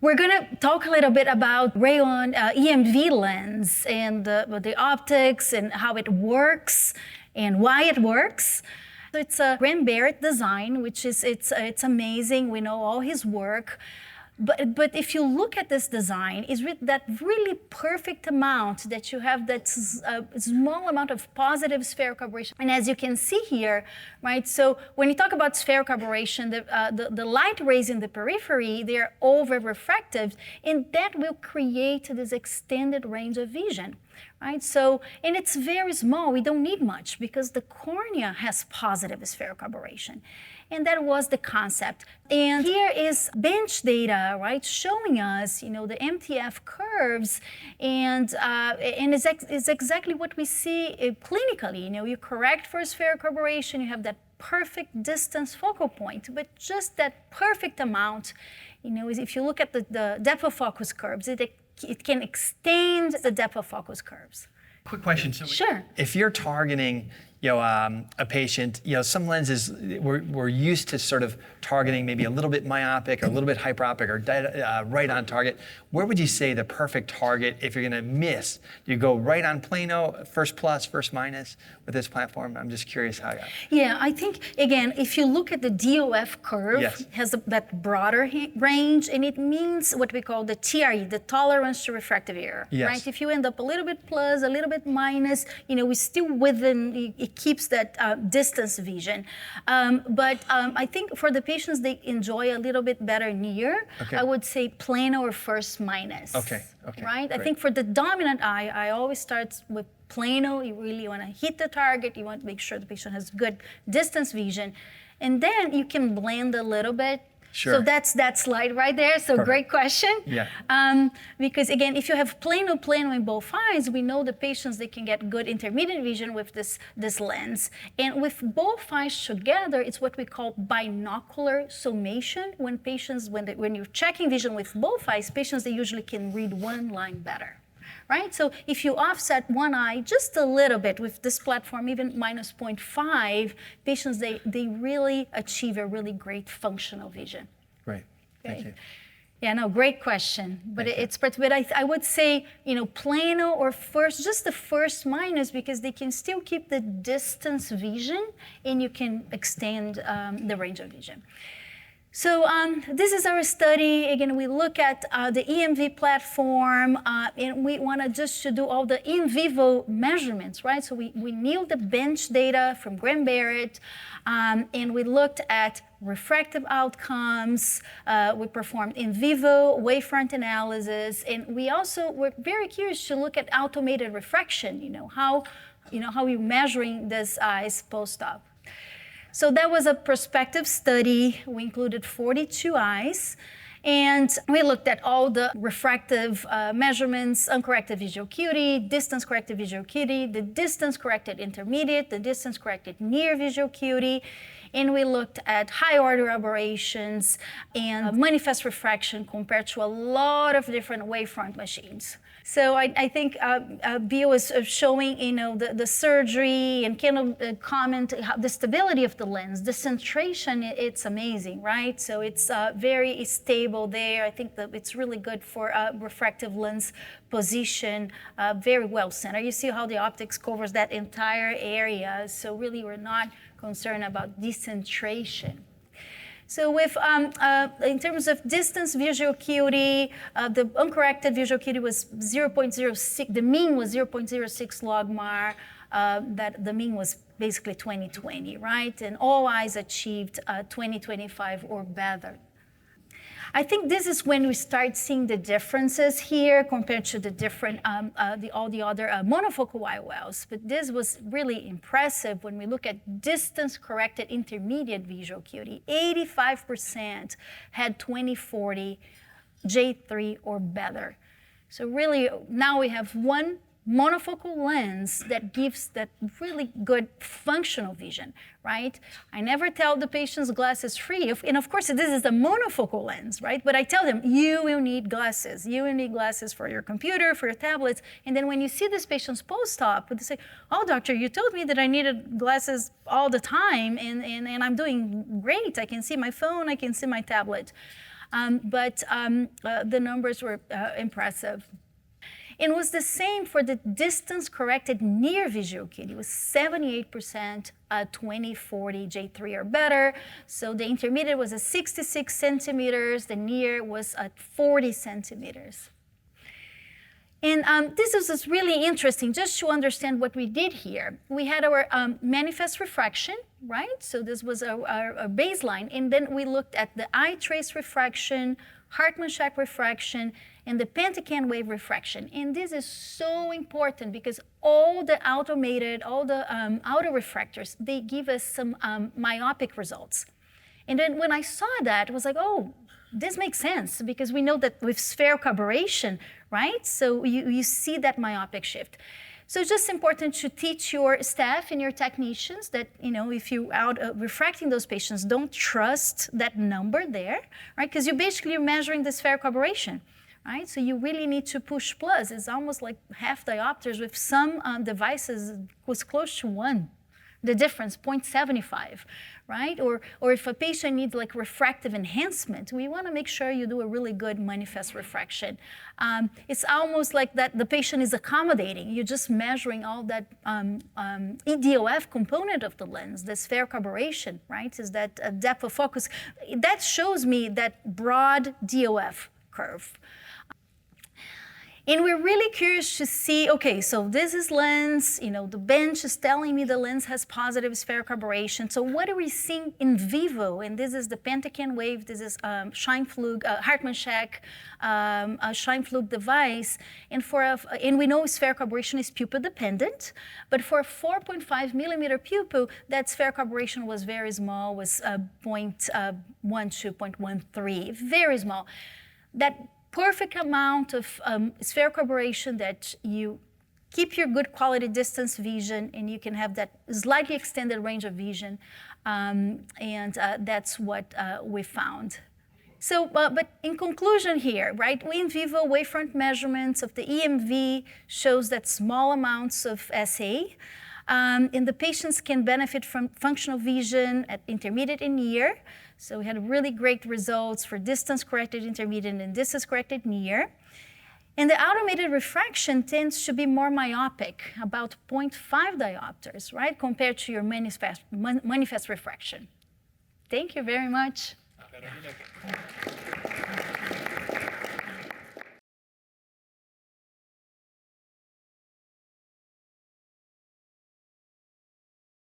we're going to talk a little bit about RayOne EMV lens and the optics and how it works and why it works. It's a Graham Barrett design, which is it's amazing. We know all his work. But if you look at this design, it's that really perfect amount that you have that small amount of positive spherical aberration. And as you can see here, right, so when you talk about spherical aberration, the light rays in the periphery, they're over-refractive, and that will create this extended range of vision. Right? So, and it's very small. We don't need much because the cornea has positive spherical aberration. And that was the concept. And here is bench data, right, showing us, the MTF curves, and it's exactly what we see clinically. You correct for spherical aberration, you have that perfect distance focal point, but just that perfect amount, is if you look at the depth of focus curves, it can extend the depth of focus curves. Quick question. So sure. If you're targeting, a patient, some lenses, we're used to sort of targeting maybe a little bit myopic or a little bit hyperopic or right on target. Where would you say the perfect target if you're going to miss? Do you go right on plano, first plus, first minus with this platform? I'm just curious how. Yeah, I think, again, if you look at the DOF curve, yes. It has that broader range, and it means what we call the TRE, the tolerance to refractive error. Yes. Right? If you end up a little bit plus, a little bit minus, we're still within, it keeps that distance vision. But I think for the patients, they enjoy a little bit better near. Okay. I would say plano or first minus. Okay. Right? Great. I think for the dominant eye, I always start with plano. You really want to hit the target. You want to make sure the patient has good distance vision. And then you can blend a little bit. Sure. So that's that slide right there. So Perfect. Great question. Yeah. Because again, if you have plano in both eyes, we know the patients, they can get good intermediate vision with this lens. And with both eyes together, it's what we call binocular summation. When you're checking vision with both eyes, patients, they usually can read one line better. Right? So if you offset one eye just a little bit with this platform, even minus 0.5, patients, they really achieve a really great functional vision. Great. Thank you. Yeah, no, great question. But I would say, plano or just the first minus, because they can still keep the distance vision and you can extend the range of vision. So this is our study. Again, we look at the EMV platform, and we want to do all the in vivo measurements, right? So we knew the bench data from Graham Barrett, and we looked at refractive outcomes. We performed in vivo wavefront analysis, and we also were very curious to look at automated refraction. How we're measuring this eyes post-op. So that was a prospective study. We included 42 eyes, and we looked at all the refractive measurements, uncorrected visual acuity, distance corrected visual acuity, the distance corrected intermediate, the distance corrected near visual acuity, and we looked at high order aberrations and manifest refraction compared to a lot of different wavefront machines. So I think Bill was showing, the surgery and kind of comment the stability of the lens. The centration, it's amazing, right? So it's very stable there. I think that it's really good for refractive lens position, very well centered. You see how the optics covers that entire area. So really, we're not concerned about decentration. So with, in terms of distance visual acuity, the uncorrected visual acuity was 0.06, the mean was 0.06 logMAR, that the mean was basically 20/20, right? And all eyes achieved 20/25 or better. I think this is when we start seeing the differences here compared to the different, all the other monofocal IOLs. But this was really impressive when we look at distance-corrected intermediate visual acuity. 85% had 20/40 J3 or better. So really, now we have one monofocal lens that gives that really good functional vision, right? I never tell the patients glasses free, and of course this is a monofocal lens, right? But I tell them, you will need glasses. You will need glasses for your computer, for your tablets, and then when you see these patients post-op, they say, oh doctor, you told me that I needed glasses all the time, and I'm doing great. I can see my phone, I can see my tablet. The numbers were impressive. It was the same for the distance-corrected near visual acuity. It was 78%, 20/40 J3 or better. So the intermediate was at 66 centimeters. The near was at 40 centimeters. And this is really interesting, just to understand what we did here. We had our manifest refraction, right? So this was our baseline. And then we looked at the eye trace refraction, Hartmann-Shack refraction, and the Pentacan wave refraction. And this is so important because all the automated, all the autorefractors, they give us some myopic results. And then when I saw that, I was like, oh, this makes sense because we know that with spherical aberration, right? So you see that myopic shift. So it's just important to teach your staff and your technicians that, if you're out refracting those patients, don't trust that number there, right? Because you're measuring the spherical aberration, right? So you really need to push plus. It's almost like half diopters. With some devices, it was close to 1. The difference, 0.75, right? Or if a patient needs like refractive enhancement, we want to make sure you do a really good manifest refraction. It's almost like that the patient is accommodating. You're just measuring all that EDOF component of the lens, the spherical aberration, right? Is that depth of focus. That shows me that broad DOF curve. And we're really curious to see, okay, so this is lens, the bench is telling me the lens has positive spherical aberration. So what are we seeing in vivo? And this is the Pentacan wave, this is Scheinflug, Hartmann-Shack Scheinflug device. And we know spherical aberration is pupil dependent, but for a 4.5 millimeter pupil, that spherical aberration was very small, was 0.12, 0.13, very small. That perfect amount of spherical aberration that you keep your good quality distance vision and you can have that slightly extended range of vision. That's what we found. So, but in conclusion here, right, in vivo wavefront measurements of the EMV shows that small amounts of SA, and the patients can benefit from functional vision at intermediate and near. So we had really great results for distance-corrected intermediate and distance-corrected near. And the automated refraction tends to be more myopic, about 0.5 diopters, right, compared to your manifest refraction. Thank you very much.